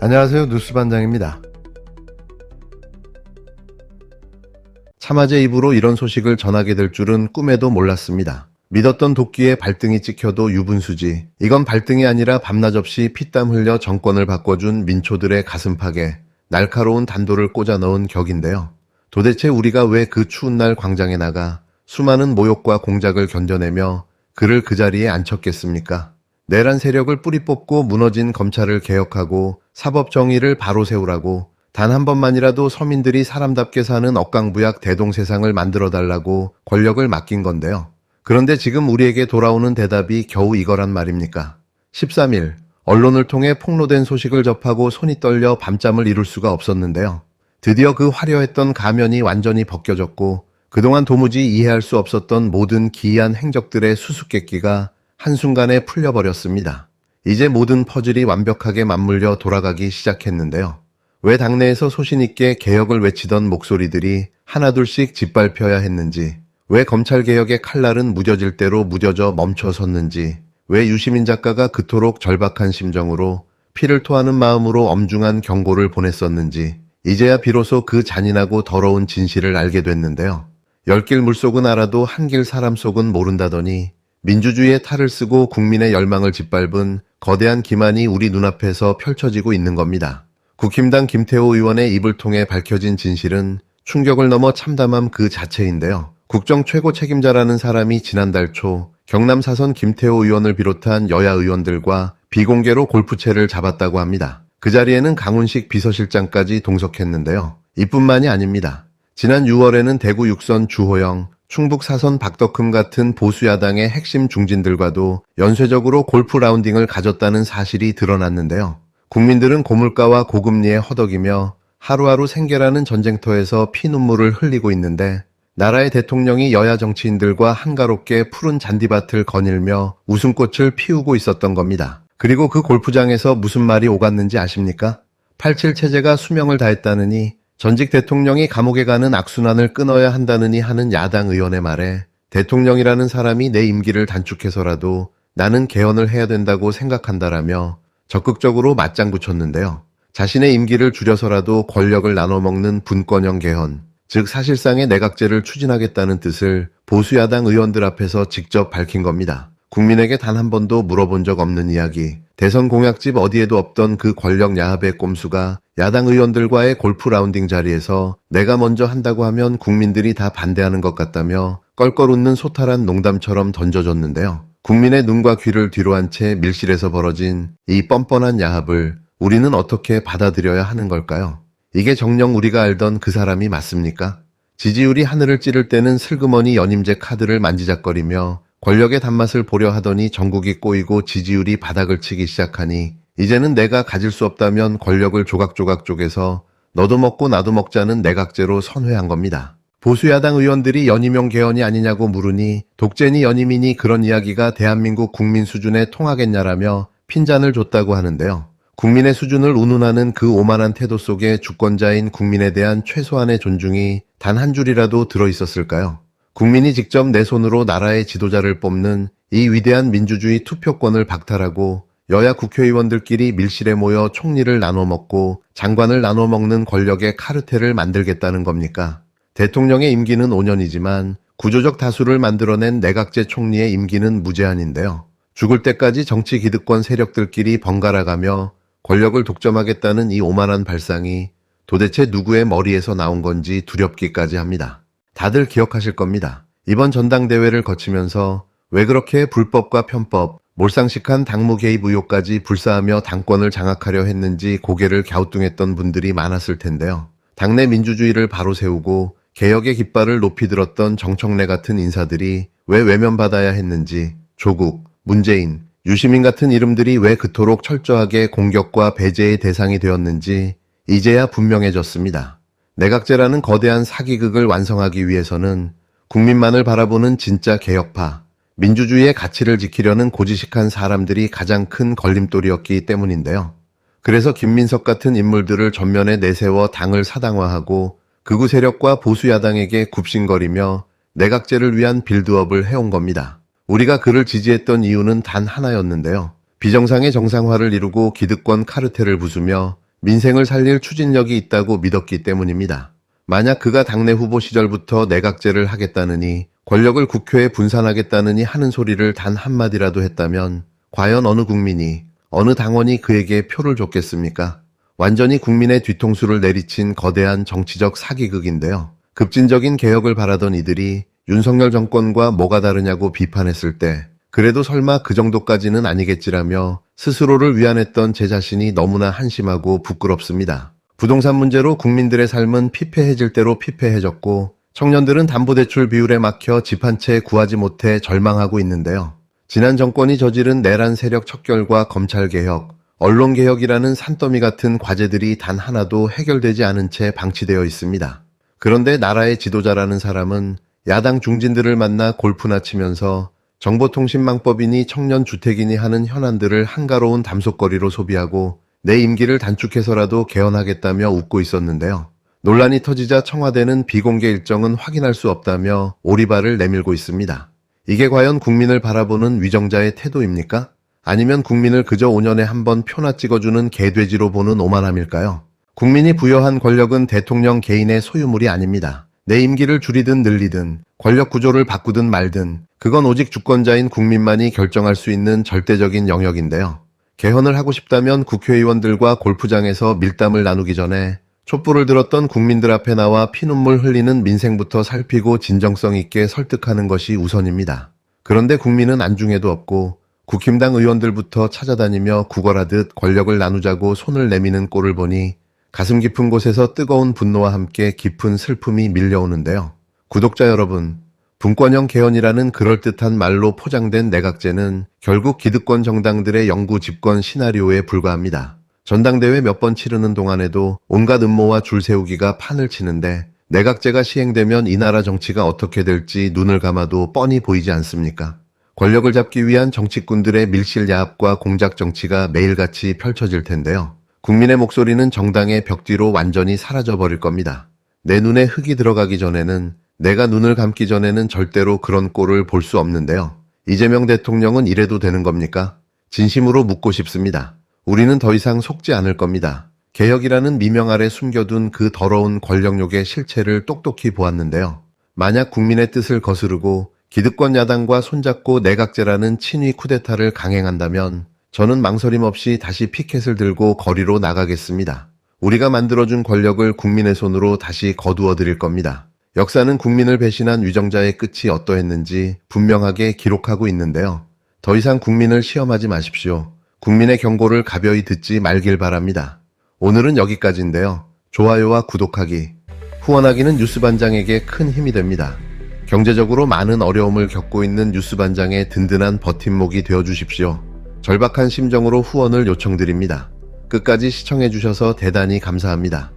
안녕하세요. 뉴스반장입니다. 참화제 입으로 이런 소식을 전하게 될 줄은 꿈에도 몰랐습니다. 믿었던 도끼에 발등이 찍혀도 유분수지. 이건 발등이 아니라 밤낮 없이 피땀 흘려 정권을 바꿔준 민초들의 가슴팍에 날카로운 단도를 꽂아 넣은 격인데요. 도대체 우리가 왜 그 추운 날 광장에 나가 수많은 모욕과 공작을 견뎌내며 그를 그 자리에 앉혔겠습니까? 내란 세력을 뿌리 뽑고 무너진 검찰을 개혁하고 사법 정의를 바로 세우라고 단 한 번만이라도 서민들이 사람답게 사는 억강부약 대동세상을 만들어달라고 권력을 맡긴 건데요. 그런데 지금 우리에게 돌아오는 대답이 겨우 이거란 말입니까? 13일 언론을 통해 폭로된 소식을 접하고 손이 떨려 밤잠을 이룰 수가 없었는데요. 드디어 그 화려했던 가면이 완전히 벗겨졌고 그동안 도무지 이해할 수 없었던 모든 기이한 행적들의 수수께끼가 한순간에 풀려버렸습니다. 이제 모든 퍼즐이 완벽하게 맞물려 돌아가기 시작했는데요. 왜 당내에서 소신있게 개혁을 외치던 목소리들이 하나둘씩 짓밟혀야 했는지, 왜 검찰개혁의 칼날은 무뎌질 대로 무뎌져 멈춰섰는지, 왜 유시민 작가가 그토록 절박한 심정으로 피를 토하는 마음으로 엄중한 경고를 보냈었는지 이제야 비로소 그 잔인하고 더러운 진실을 알게 됐는데요. 열길 물속은 알아도 한길 사람 속은 모른다더니 민주주의의 탈을 쓰고 국민의 열망을 짓밟은 거대한 기만이 우리 눈앞에서 펼쳐지고 있는 겁니다. 국힘당 김태호 의원의 입을 통해 밝혀진 진실은 충격을 넘어 참담함 그 자체인데요. 국정 최고 책임자라는 사람이 지난달 초 경남 사선 김태호 의원을 비롯한 여야 의원들과 비공개로 골프채를 잡았다고 합니다. 그 자리에는 강훈식 비서실장까지 동석했는데요. 이뿐만이 아닙니다. 지난 6월에는 대구 6선 주호영, 충북 사선 박덕흠 같은 보수야당의 핵심 중진들과도 연쇄적으로 골프 라운딩을 가졌다는 사실이 드러났는데요. 국민들은 고물가와 고금리에 허덕이며 하루하루 생계라는 전쟁터에서 피눈물을 흘리고 있는데 나라의 대통령이 여야 정치인들과 한가롭게 푸른 잔디밭을 거닐며 웃음꽃을 피우고 있었던 겁니다. 그리고 그 골프장에서 무슨 말이 오갔는지 아십니까? 87 체제가 수명을 다했다느니 전직 대통령이 감옥에 가는 악순환을 끊어야 한다느니 하는 야당 의원의 말에 대통령이라는 사람이 내 임기를 단축해서라도 나는 개헌을 해야 된다고 생각한다라며 적극적으로 맞장 붙였는데요. 자신의 임기를 줄여서라도 권력을 나눠먹는 분권형 개헌, 즉 사실상의 내각제를 추진하겠다는 뜻을 보수야당 의원들 앞에서 직접 밝힌 겁니다. 국민에게 단 한 번도 물어본 적 없는 이야기, 대선 공약집 어디에도 없던 그 권력 야합의 꼼수가 야당 의원들과의 골프 라운딩 자리에서 내가 먼저 한다고 하면 국민들이 다 반대하는 것 같다며 껄껄 웃는 소탈한 농담처럼 던져줬는데요. 국민의 눈과 귀를 뒤로 한 채 밀실에서 벌어진 이 뻔뻔한 야합을 우리는 어떻게 받아들여야 하는 걸까요? 이게 정녕 우리가 알던 그 사람이 맞습니까? 지지율이 하늘을 찌를 때는 슬그머니 연임제 카드를 만지작거리며 권력의 단맛을 보려 하더니 전국이 꼬이고 지지율이 바닥을 치기 시작하니 이제는 내가 가질 수 없다면 권력을 조각조각 쪼개서 너도 먹고 나도 먹자는 내각제로 선회한 겁니다. 보수야당 의원들이 연임용 개헌이 아니냐고 물으니 독재니 연임이니 그런 이야기가 대한민국 국민 수준에 통하겠냐라며 핀잔을 줬다고 하는데요. 국민의 수준을 운운하는 그 오만한 태도 속에 주권자인 국민에 대한 최소한의 존중이 단 한 줄이라도 들어있었을까요? 국민이 직접 내 손으로 나라의 지도자를 뽑는 이 위대한 민주주의 투표권을 박탈하고 여야 국회의원들끼리 밀실에 모여 총리를 나눠 먹고 장관을 나눠 먹는 권력의 카르텔을 만들겠다는 겁니까? 대통령의 임기는 5년이지만 구조적 다수를 만들어낸 내각제 총리의 임기는 무제한인데요. 죽을 때까지 정치 기득권 세력들끼리 번갈아가며 권력을 독점하겠다는 이 오만한 발상이 도대체 누구의 머리에서 나온 건지 두렵기까지 합니다. 다들 기억하실 겁니다. 이번 전당대회를 거치면서 왜 그렇게 불법과 편법, 몰상식한 당무 개입 의혹까지 불사하며 당권을 장악하려 했는지 고개를 갸우뚱했던 분들이 많았을 텐데요. 당내 민주주의를 바로 세우고 개혁의 깃발을 높이 들었던 정청래 같은 인사들이 왜 외면받아야 했는지, 조국, 문재인, 유시민 같은 이름들이 왜 그토록 철저하게 공격과 배제의 대상이 되었는지 이제야 분명해졌습니다. 내각제라는 거대한 사기극을 완성하기 위해서는 국민만을 바라보는 진짜 개혁파, 민주주의의 가치를 지키려는 고지식한 사람들이 가장 큰 걸림돌이었기 때문인데요. 그래서 김민석 같은 인물들을 전면에 내세워 당을 사당화하고 극우 세력과 보수 야당에게 굽신거리며 내각제를 위한 빌드업을 해온 겁니다. 우리가 그를 지지했던 이유는 단 하나였는데요. 비정상의 정상화를 이루고 기득권 카르텔을 부수며 민생을 살릴 추진력이 있다고 믿었기 때문입니다. 만약 그가 당내 후보 시절부터 내각제를 하겠다느니, 권력을 국회에 분산하겠다느니 하는 소리를 단 한마디라도 했다면 과연 어느 국민이, 어느 당원이 그에게 표를 줬겠습니까? 완전히 국민의 뒤통수를 내리친 거대한 정치적 사기극인데요. 급진적인 개혁을 바라던 이들이 윤석열 정권과 뭐가 다르냐고 비판했을 때 그래도 설마 그 정도까지는 아니겠지라며 스스로를 위안했던 제 자신이 너무나 한심하고 부끄럽습니다. 부동산 문제로 국민들의 삶은 피폐해질 대로 피폐해졌고 청년들은 담보대출 비율에 막혀 집 한 채 구하지 못해 절망하고 있는데요. 지난 정권이 저지른 내란 세력 척결과 검찰개혁, 언론개혁이라는 산더미 같은 과제들이 단 하나도 해결되지 않은 채 방치되어 있습니다. 그런데 나라의 지도자라는 사람은 야당 중진들을 만나 골프나 치면서 정보통신망법이니 청년주택이니 하는 현안들을 한가로운 담속거리로 소비하고 내 임기를 단축해서라도 개헌하겠다며 웃고 있었는데요. 논란이 터지자 청와대는 비공개 일정은 확인할 수 없다며 오리발을 내밀고 있습니다. 이게 과연 국민을 바라보는 위정자의 태도입니까? 아니면 국민을 그저 5년에 한 번 표나 찍어주는 개돼지로 보는 오만함일까요? 국민이 부여한 권력은 대통령 개인의 소유물이 아닙니다. 내 임기를 줄이든 늘리든 권력 구조를 바꾸든 말든 그건 오직 주권자인 국민만이 결정할 수 있는 절대적인 영역인데요. 개헌을 하고 싶다면 국회의원들과 골프장에서 밀담을 나누기 전에 촛불을 들었던 국민들 앞에 나와 피눈물 흘리는 민생부터 살피고 진정성 있게 설득하는 것이 우선입니다. 그런데 국민은 안중에도 없고 국힘당 의원들부터 찾아다니며 구걸하듯 권력을 나누자고 손을 내미는 꼴을 보니 가슴 깊은 곳에서 뜨거운 분노와 함께 깊은 슬픔이 밀려오는데요. 구독자 여러분, 분권형 개헌이라는 그럴듯한 말로 포장된 내각제는 결국 기득권 정당들의 영구 집권 시나리오에 불과합니다. 전당대회 몇 번 치르는 동안에도 온갖 음모와 줄 세우기가 판을 치는데 내각제가 시행되면 이 나라 정치가 어떻게 될지 눈을 감아도 뻔히 보이지 않습니까? 권력을 잡기 위한 정치꾼들의 밀실야합과 공작 정치가 매일같이 펼쳐질 텐데요. 국민의 목소리는 정당의 벽 뒤로 완전히 사라져버릴 겁니다. 내 눈에 흙이 들어가기 전에는, 내가 눈을 감기 전에는 절대로 그런 꼴을 볼 수 없는데요. 이재명 대통령은 이래도 되는 겁니까? 진심으로 묻고 싶습니다. 우리는 더 이상 속지 않을 겁니다. 개혁이라는 미명 아래 숨겨둔 그 더러운 권력욕의 실체를 똑똑히 보았는데요. 만약 국민의 뜻을 거스르고 기득권 야당과 손잡고 내각제라는 친위 쿠데타를 강행한다면 저는 망설임 없이 다시 피켓을 들고 거리로 나가겠습니다. 우리가 만들어준 권력을 국민의 손으로 다시 거두어 드릴 겁니다. 역사는 국민을 배신한 위정자의 끝이 어떠했는지 분명하게 기록하고 있는데요. 더 이상 국민을 시험하지 마십시오. 국민의 경고를 가벼이 듣지 말길 바랍니다. 오늘은 여기까지인데요. 좋아요와 구독하기, 후원하기는 뉴스반장에게 큰 힘이 됩니다. 경제적으로 많은 어려움을 겪고 있는 뉴스반장의 든든한 버팀목이 되어주십시오. 절박한 심정으로 후원을 요청드립니다. 끝까지 시청해주셔서 대단히 감사합니다.